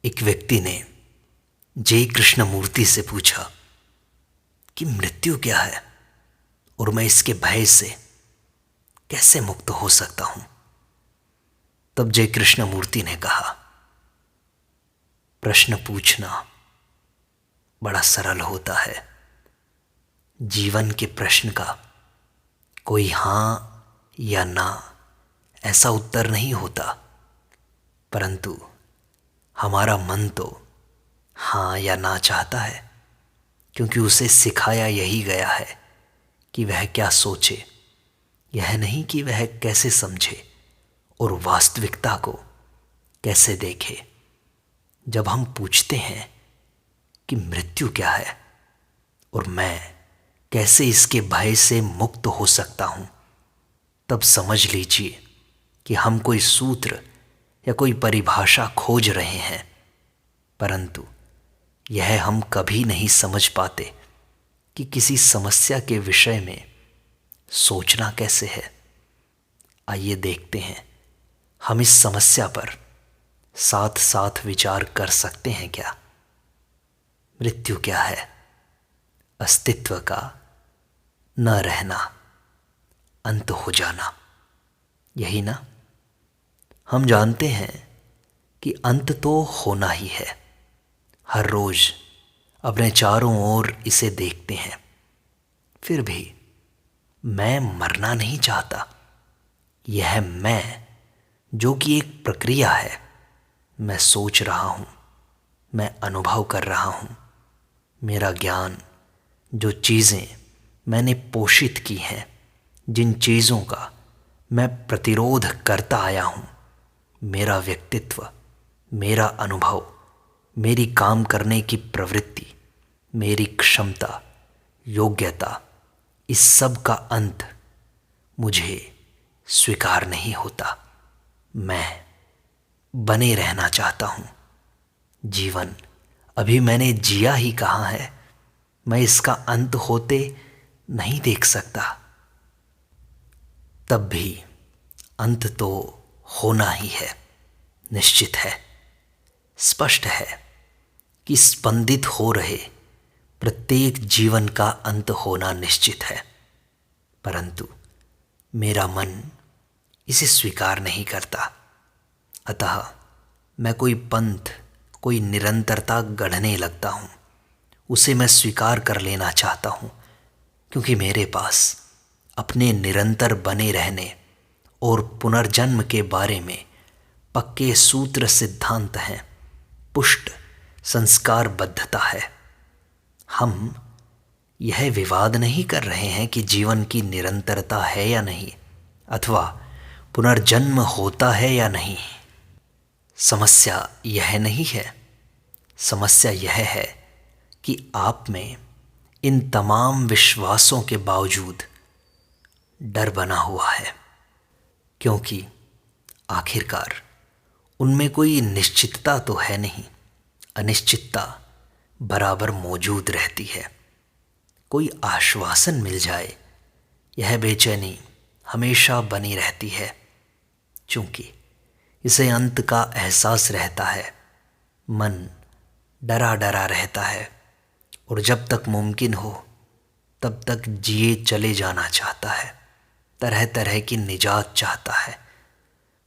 एक व्यक्ति ने जय कृष्णमूर्ति से पूछा कि मृत्यु क्या है और मैं इसके भय से कैसे मुक्त हो सकता हूं। तब जय कृष्णमूर्ति ने कहा, प्रश्न पूछना बड़ा सरल होता है। जीवन के प्रश्न का कोई हां या ना ऐसा उत्तर नहीं होता, परंतु हमारा मन तो हाँ या ना चाहता है, क्योंकि उसे सिखाया यही गया है कि वह क्या सोचे, यह नहीं कि वह कैसे समझे और वास्तविकता को कैसे देखे। जब हम पूछते हैं कि मृत्यु क्या है और मैं कैसे इसके भय से मुक्त हो सकता हूं, तब समझ लीजिए कि हम कोई सूत्र या कोई परिभाषा खोज रहे हैं, परंतु यह हम कभी नहीं समझ पाते कि किसी समस्या के विषय में सोचना कैसे है। आइए देखते हैं, हम इस समस्या पर साथ साथ विचार कर सकते हैं क्या। मृत्यु क्या है? अस्तित्व का न रहना, अंत हो जाना, यही ना। हम जानते हैं कि अंत तो होना ही है। हर रोज अपने चारों ओर इसे देखते हैं, फिर भी मैं मरना नहीं चाहता। यह मैं जो कि एक प्रक्रिया है, मैं सोच रहा हूं, मैं अनुभव कर रहा हूं। मेरा ज्ञान, जो चीज़ें मैंने पोषित की हैं, जिन चीज़ों का मैं प्रतिरोध करता आया हूं, मेरा व्यक्तित्व, मेरा अनुभव, मेरी काम करने की प्रवृत्ति, मेरी क्षमता, योग्यता, इस सब का अंत मुझे स्वीकार नहीं होता। मैं बने रहना चाहता हूं। जीवन अभी मैंने जिया ही कहाँ है, मैं इसका अंत होते नहीं देख सकता। तब भी अंत तो होना ही है, निश्चित है। स्पष्ट है कि स्पंदित हो रहे प्रत्येक जीवन का अंत होना निश्चित है, परंतु मेरा मन इसे स्वीकार नहीं करता। अतः मैं कोई पंथ, कोई निरंतरता गढ़ने लगता हूं। उसे मैं स्वीकार कर लेना चाहता हूं, क्योंकि मेरे पास अपने निरंतर बने रहने और पुनर्जन्म के बारे में पक्के सूत्र सिद्धांत हैं, पुष्ट संस्कारबद्धता है। हम यह विवाद नहीं कर रहे हैं कि जीवन की निरंतरता है या नहीं, अथवा पुनर्जन्म होता है या नहीं। समस्या यह नहीं है। समस्या यह है कि आप में इन तमाम विश्वासों के बावजूद डर बना हुआ है, क्योंकि आखिरकार उनमें कोई निश्चितता तो है नहीं। अनिश्चितता बराबर मौजूद रहती है। कोई आश्वासन मिल जाए, यह बेचैनी हमेशा बनी रहती है, चूंकि इसे अंत का एहसास रहता है। मन डरा डरा रहता है और जब तक मुमकिन हो तब तक जिए चले जाना चाहता है, तरह तरह की निजात चाहता है।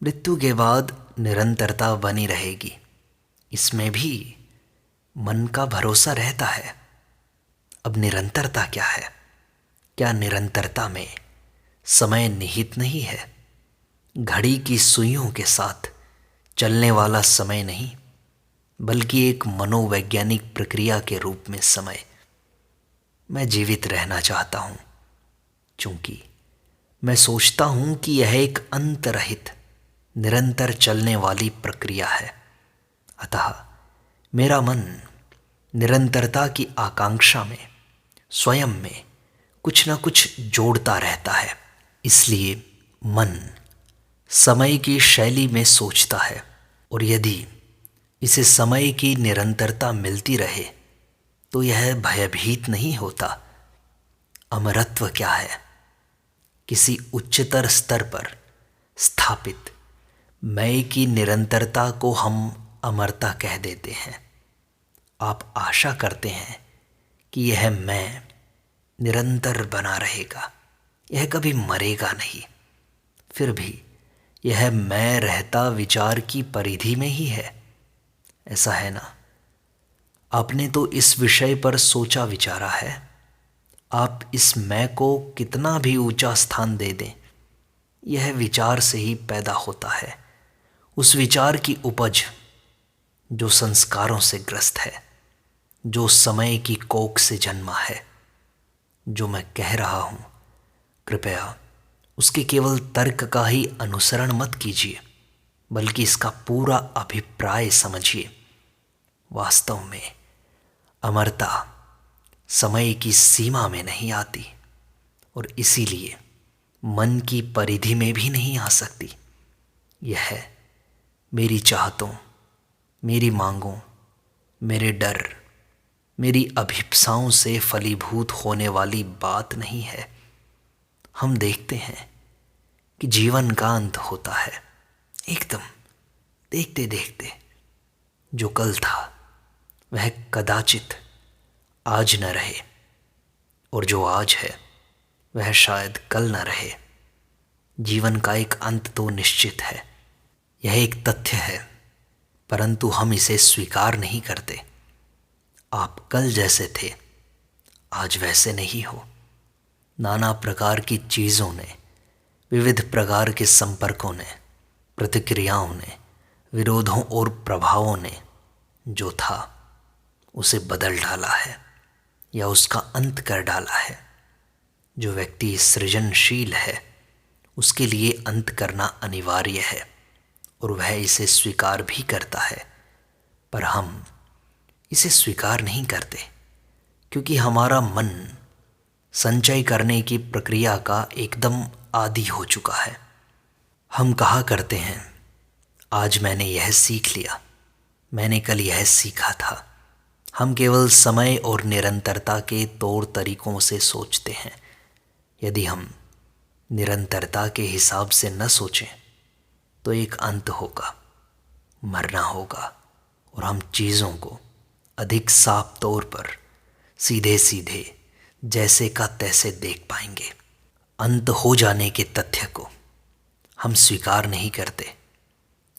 मृत्यु के बाद निरंतरता बनी रहेगी, इसमें भी मन का भरोसा रहता है। अब निरंतरता क्या है? क्या निरंतरता में समय निहित नहीं है? घड़ी की सुइयों के साथ चलने वाला समय नहीं, बल्कि एक मनोवैज्ञानिक प्रक्रिया के रूप में समय। मैं जीवित रहना चाहता हूं, चूंकि मैं सोचता हूं कि यह एक अंत रहित निरंतर चलने वाली प्रक्रिया है। अतः मेरा मन निरंतरता की आकांक्षा में स्वयं में कुछ न कुछ जोड़ता रहता है। इसलिए मन समय की शैली में सोचता है, और यदि इसे समय की निरंतरता मिलती रहे तो यह भयभीत नहीं होता। अमरत्व क्या है? किसी उच्चतर स्तर पर स्थापित मैं की निरंतरता को हम अमरता कह देते हैं। आप आशा करते हैं कि यह मैं निरंतर बना रहेगा, यह कभी मरेगा नहीं। फिर भी यह मैं रहता विचार की परिधि में ही है। ऐसा है ना? आपने तो इस विषय पर सोचा विचारा है? आप इस मैं को कितना भी ऊंचा स्थान दे दें, यह विचार से ही पैदा होता है। उस विचार की उपज जो संस्कारों से ग्रस्त है, जो समय की कोख से जन्मा है। जो मैं कह रहा हूं, कृपया उसके केवल तर्क का ही अनुसरण मत कीजिए, बल्कि इसका पूरा अभिप्राय समझिए। वास्तव में अमरता समय की सीमा में नहीं आती, और इसीलिए मन की परिधि में भी नहीं आ सकती। यह मेरी चाहतों, मेरी मांगों, मेरे डर, मेरी अभिप्साओं से फलीभूत होने वाली बात नहीं है। हम देखते हैं कि जीवन का अंत होता है एकदम देखते देखते। जो कल था वह कदाचित आज न रहे, और जो आज है वह शायद कल न रहे। जीवन का एक अंत तो निश्चित है, यह एक तथ्य है, परंतु हम इसे स्वीकार नहीं करते। आप कल जैसे थे आज वैसे नहीं हो। नाना प्रकार की चीज़ों ने, विविध प्रकार के संपर्कों ने, प्रतिक्रियाओं ने, विरोधों और प्रभावों ने जो था उसे बदल डाला है या उसका अंत कर डाला है। जो व्यक्ति सृजनशील है उसके लिए अंत करना अनिवार्य है, और वह इसे स्वीकार भी करता है। पर हम इसे स्वीकार नहीं करते, क्योंकि हमारा मन संचय करने की प्रक्रिया का एकदम आदी हो चुका है। हम कहा करते हैं, आज मैंने यह सीख लिया, मैंने कल यह सीखा था। हम केवल समय और निरंतरता के तौर तरीकों से सोचते हैं। यदि हम निरंतरता के हिसाब से न सोचें तो एक अंत होगा, मरना होगा, और हम चीज़ों को अधिक साफ तौर पर सीधे सीधे जैसे का तैसे देख पाएंगे। अंत हो जाने के तथ्य को हम स्वीकार नहीं करते,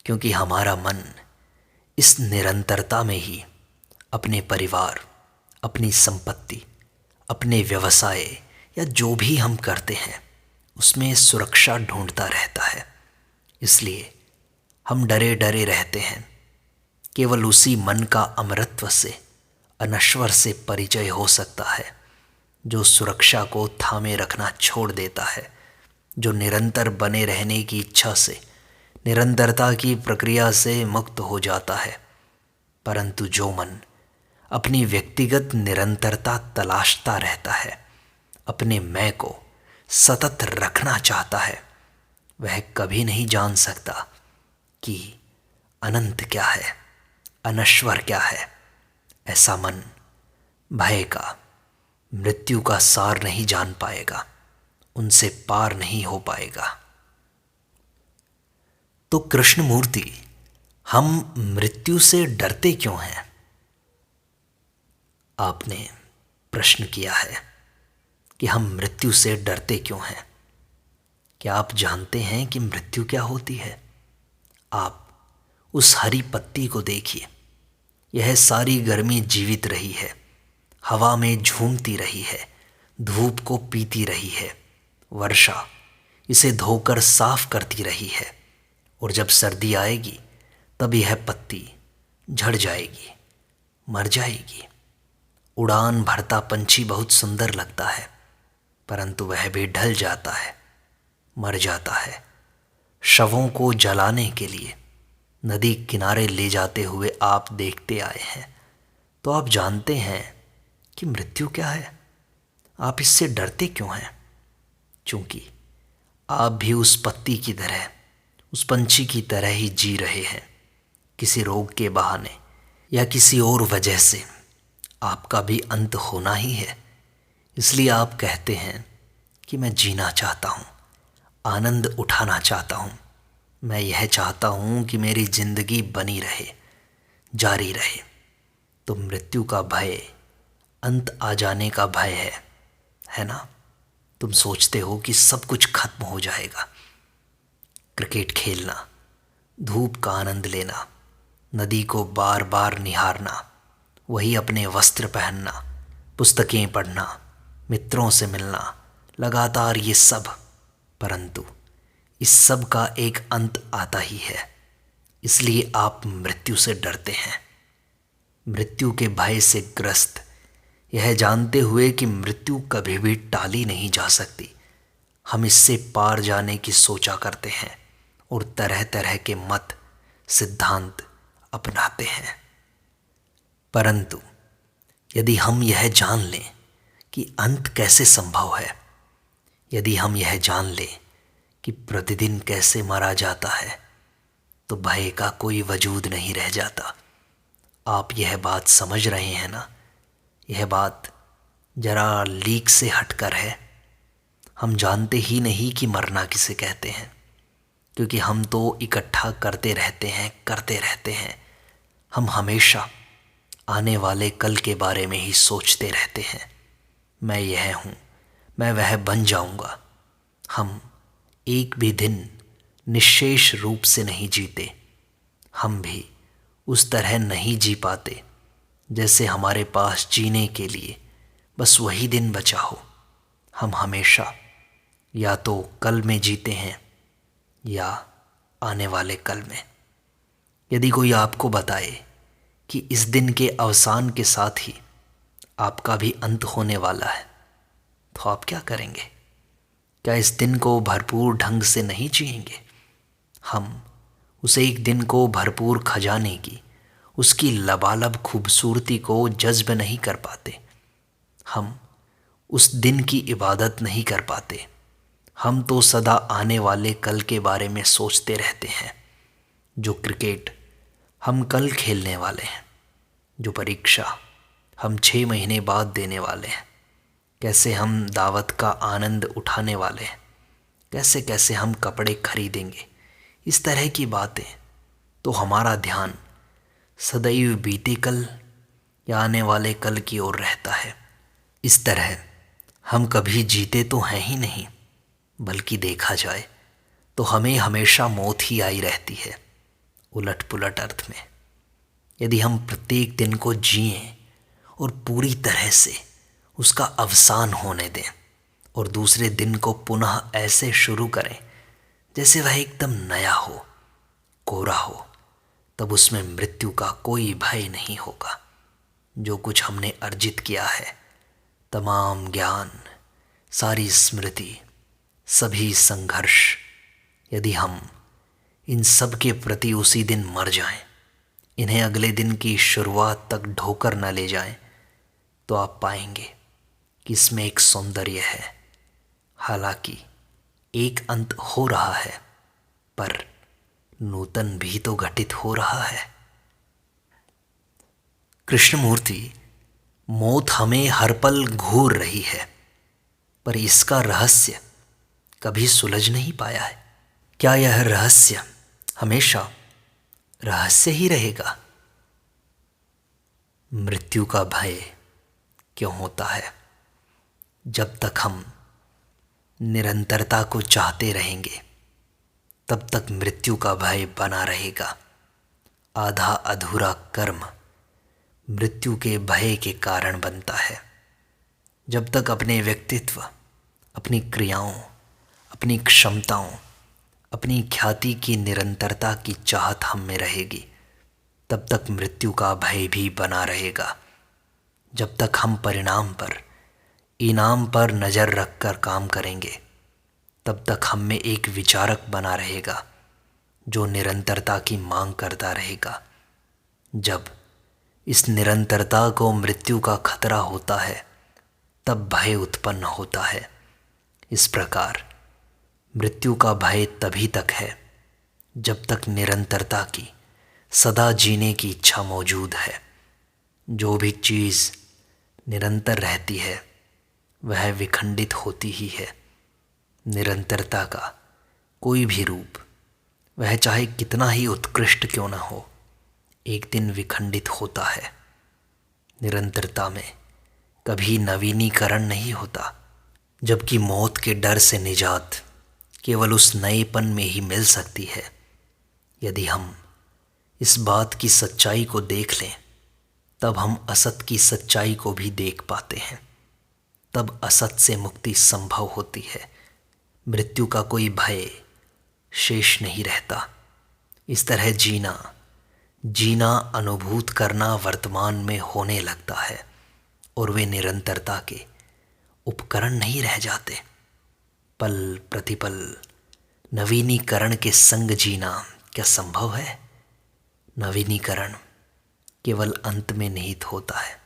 क्योंकि हमारा मन इस निरंतरता में ही अपने परिवार, अपनी संपत्ति, अपने व्यवसाय या जो भी हम करते हैं उसमें सुरक्षा ढूंढता रहता है। इसलिए हम डरे डरे रहते हैं। केवल उसी मन का अमरत्व से, अनश्वर से परिचय हो सकता है जो सुरक्षा को थामे रखना छोड़ देता है, जो निरंतर बने रहने की इच्छा से, निरंतरता की प्रक्रिया से मुक्त हो जाता है। परंतु जो मन अपनी व्यक्तिगत निरंतरता तलाशता रहता है, अपने मैं को सतत रखना चाहता है, वह कभी नहीं जान सकता कि अनंत क्या है, अनश्वर क्या है। ऐसा मन भय का, मृत्यु का सार नहीं जान पाएगा, उनसे पार नहीं हो पाएगा। तो कृष्णमूर्ति, हम मृत्यु से डरते क्यों हैं? आपने प्रश्न किया है कि हम मृत्यु से डरते क्यों हैं। क्या आप जानते हैं कि मृत्यु क्या होती है? आप उस हरी पत्ती को देखिए, यह सारी गर्मी जीवित रही है, हवा में झूमती रही है, धूप को पीती रही है, वर्षा इसे धोकर साफ करती रही है, और जब सर्दी आएगी तब यह पत्ती झड़ जाएगी, मर जाएगी। उड़ान भरता पंछी बहुत सुंदर लगता है, परंतु वह भी ढल जाता है, मर जाता है। शवों को जलाने के लिए नदी किनारे ले जाते हुए आप देखते आए हैं, तो आप जानते हैं कि मृत्यु क्या है। आप इससे डरते क्यों हैं? क्योंकि आप भी उस पत्ती की तरह, उस पंछी की तरह ही जी रहे हैं। किसी रोग के बहाने या किसी और वजह से आपका भी अंत होना ही है। इसलिए आप कहते हैं कि मैं जीना चाहता हूँ, आनंद उठाना चाहता हूँ, मैं यह चाहता हूँ कि मेरी जिंदगी बनी रहे। जारी रहे। तो मृत्यु का भय अंत आ जाने का भय है ना। तुम सोचते हो कि सब कुछ खत्म हो जाएगा, क्रिकेट खेलना, धूप का आनंद लेना, नदी को बार बार निहारना, वही अपने वस्त्र पहनना, पुस्तकें पढ़ना, मित्रों से मिलना, लगातार ये सब। परंतु इस सब का एक अंत आता ही है, इसलिए आप मृत्यु से डरते हैं। मृत्यु के भय से ग्रस्त, यह जानते हुए कि मृत्यु कभी भी टाली नहीं जा सकती, हम इससे पार जाने की सोचा करते हैं और तरह तरह के मत सिद्धांत अपनाते हैं। परंतु यदि हम यह जान लें कि अंत कैसे संभव है, यदि हम यह जान लें कि प्रतिदिन कैसे मरा जाता है, तो भय का कोई वजूद नहीं रह जाता। आप यह बात समझ रहे हैं ना। यह बात जरा लीक से हटकर है। हम जानते ही नहीं कि मरना किसे कहते हैं, क्योंकि हम तो इकट्ठा करते रहते हैं। हम हमेशा आने वाले कल के बारे में ही सोचते रहते हैं। मैं यह हूँ, मैं वह बन जाऊँगा। हम एक भी दिन निश्शेष रूप से नहीं जीते। हम भी उस तरह नहीं जी पाते जैसे हमारे पास जीने के लिए बस वही दिन बचा हो। हम हमेशा या तो कल में जीते हैं या आने वाले कल में। यदि कोई आपको बताए कि इस दिन के अवसान के साथ ही आपका भी अंत होने वाला है, तो आप क्या करेंगे? क्या इस दिन को भरपूर ढंग से नहीं जिएंगे? हम उस एक दिन को भरपूर खजाने की, उसकी लबालब खूबसूरती को जज्ब नहीं कर पाते। हम उस दिन की इबादत नहीं कर पाते। हम तो सदा आने वाले कल के बारे में सोचते रहते हैं। जो क्रिकेट हम कल खेलने वाले हैं, जो परीक्षा हम 6 महीने बाद देने वाले हैं, कैसे हम दावत का आनंद उठाने वाले हैं, कैसे कैसे हम कपड़े खरीदेंगे, इस तरह की बातें, तो हमारा ध्यान सदैव बीते कल या आने वाले कल की ओर रहता है। इस तरह हम कभी जीते तो हैं ही नहीं, बल्कि देखा जाए तो हमें हमेशा मौत ही आई रहती है, उलट पुलट अर्थ में। यदि हम प्रत्येक दिन को जिएं और पूरी तरह से उसका अवसान होने दें और दूसरे दिन को पुनः ऐसे शुरू करें जैसे वह एकदम नया हो, कोरा हो, तब उसमें मृत्यु का कोई भय नहीं होगा। जो कुछ हमने अर्जित किया है, तमाम ज्ञान, सारी स्मृति, सभी संघर्ष, यदि हम इन सब के प्रति उसी दिन मर जाएं, इन्हें अगले दिन की शुरुआत तक ढोकर न ले जाएं, तो आप पाएंगे कि इसमें एक सौंदर्य है। हालांकि एक अंत हो रहा है, पर नूतन भी तो घटित हो रहा है। कृष्णमूर्ति, मौत हमें हर पल घूर रही है, पर इसका रहस्य कभी सुलझ नहीं पाया है। क्या यह रहस्य हमेशा रहस्य ही रहेगा? मृत्यु का भय क्यों होता है? जब तक हम निरंतरता को चाहते रहेंगे, तब तक मृत्यु का भय बना रहेगा। आधा अधूरा कर्म मृत्यु के भय के कारण बनता है। जब तक अपने व्यक्तित्व, अपनी क्रियाओं, अपनी क्षमताओं, अपनी ख्याति की निरंतरता की चाहत हम में रहेगी, तब तक मृत्यु का भय भी बना रहेगा। जब तक हम परिणाम पर, इनाम पर नज़र रखकर काम करेंगे, तब तक हम में एक विचारक बना रहेगा जो निरंतरता की मांग करता रहेगा। जब इस निरंतरता को मृत्यु का खतरा होता है, तब भय उत्पन्न होता है। इस प्रकार मृत्यु का भय तभी तक है जब तक निरंतरता की, सदा जीने की इच्छा मौजूद है। जो भी चीज़ निरंतर रहती है वह विखंडित होती ही है। निरंतरता का कोई भी रूप, वह चाहे कितना ही उत्कृष्ट क्यों न हो, एक दिन विखंडित होता है। निरंतरता में कभी नवीनीकरण नहीं होता, जबकि मौत के डर से निजात केवल उस नएपन में ही मिल सकती है। यदि हम इस बात की सच्चाई को देख लें, तब हम असत की सच्चाई को भी देख पाते हैं। तब असत से मुक्ति संभव होती है। मृत्यु का कोई भय शेष नहीं रहता। इस तरह जीना अनुभूत करना वर्तमान में होने लगता है, और वे निरंतरता के उपकरण नहीं रह जाते। पल प्रतिपल नवीनीकरण के संग जीना क्या संभव है? नवीनीकरण केवल अंत में निहित होता है,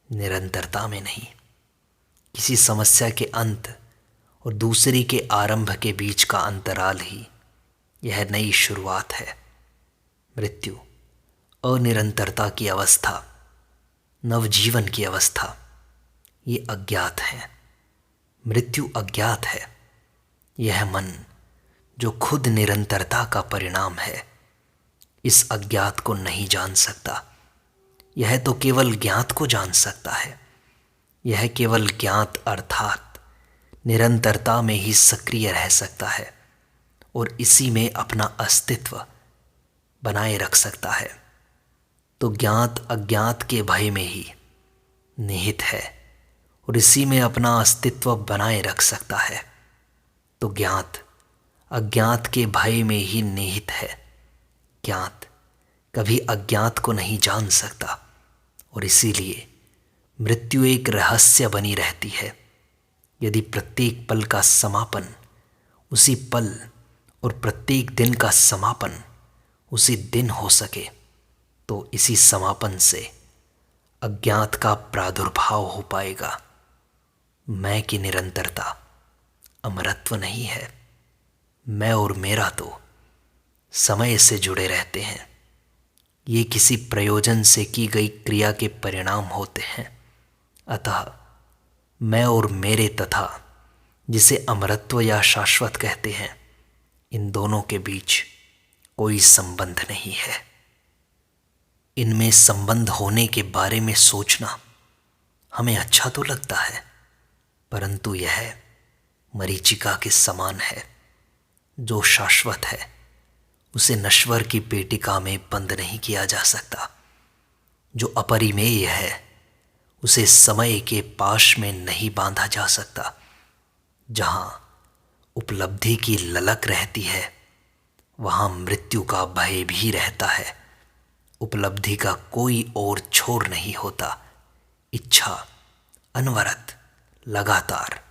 निरंतरता में नहीं। किसी समस्या के अंत और दूसरी के आरंभ के बीच का अंतराल ही यह नई शुरुआत है। मृत्यु अनिरंतरता की अवस्था, नवजीवन की अवस्था, ये अज्ञात है। मृत्यु अज्ञात है। यह मन जो खुद निरंतरता का परिणाम है, इस अज्ञात को नहीं जान सकता। यह तो केवल ज्ञात को जान सकता है। यह केवल ज्ञात अर्थात निरंतरता में ही सक्रिय रह सकता है और इसी में अपना अस्तित्व बनाए रख सकता है। तो ज्ञात अज्ञात के भय में ही निहित है और इसी में अपना अस्तित्व बनाए रख सकता है। तो ज्ञात अज्ञात के भय में ही निहित है। ज्ञात कभी अज्ञात को नहीं जान सकता और इसीलिए मृत्यु एक रहस्य बनी रहती है। यदि प्रत्येक पल का समापन उसी पल और प्रत्येक दिन का समापन उसी दिन हो सके, तो इसी समापन से अज्ञात का प्रादुर्भाव हो पाएगा। मैं की निरंतरता अमरत्व नहीं है। मैं और मेरा तो समय से जुड़े रहते हैं। ये किसी प्रयोजन से की गई क्रिया के परिणाम होते हैं। अतः मैं और मेरे तथा जिसे अमरत्व या शाश्वत कहते हैं, इन दोनों के बीच कोई संबंध नहीं है। इनमें संबंध होने के बारे में सोचना हमें अच्छा तो लगता है, परंतु यह मरीचिका के समान है। जो शाश्वत है उसे नश्वर की पेटिका में बंद नहीं किया जा सकता। जो अपरिमेय है उसे समय के पाश में नहीं बांधा जा सकता। जहां उपलब्धि की ललक रहती है, वहां मृत्यु का भय भी रहता है। उपलब्धि का कोई और छोर नहीं होता। इच्छा अनवरत लगातार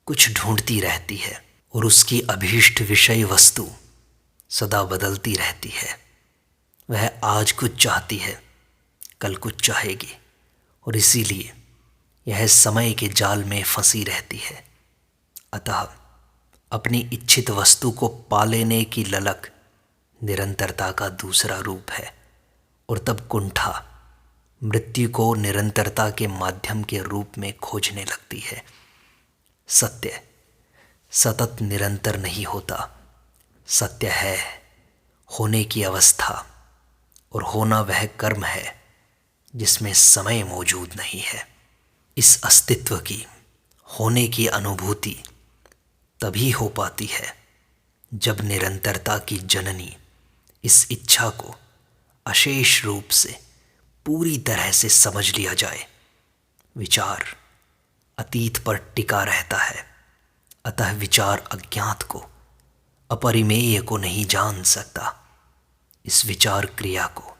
कुछ ढूंढती रहती है और उसकी अभीष्ट विषय वस्तु सदा बदलती रहती है। वह आज कुछ चाहती है, कल कुछ चाहेगी, और इसीलिए यह समय के जाल में फंसी रहती है। अतः अपनी इच्छित वस्तु को पा लेने की ललक निरंतरता का दूसरा रूप है, और तब कुंठा मृत्यु को निरंतरता के माध्यम के रूप में खोजने लगती है। सत्य सतत निरंतर नहीं होता। सत्य है होने की अवस्था, और होना वह कर्म है जिसमें समय मौजूद नहीं है। इस अस्तित्व की होने की अनुभूति तभी हो पाती है जब निरंतरता की जननी इस इच्छा को अशेष रूप से पूरी तरह से समझ लिया जाए। विचार अतीत पर टिका रहता है, अतः विचार अज्ञात को, अपरिमेय को नहीं जान सकता। इस विचार क्रिया को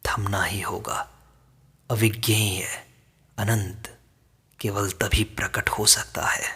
थमना ही होगा। अविज्ञेय अनंत केवल तभी प्रकट हो सकता है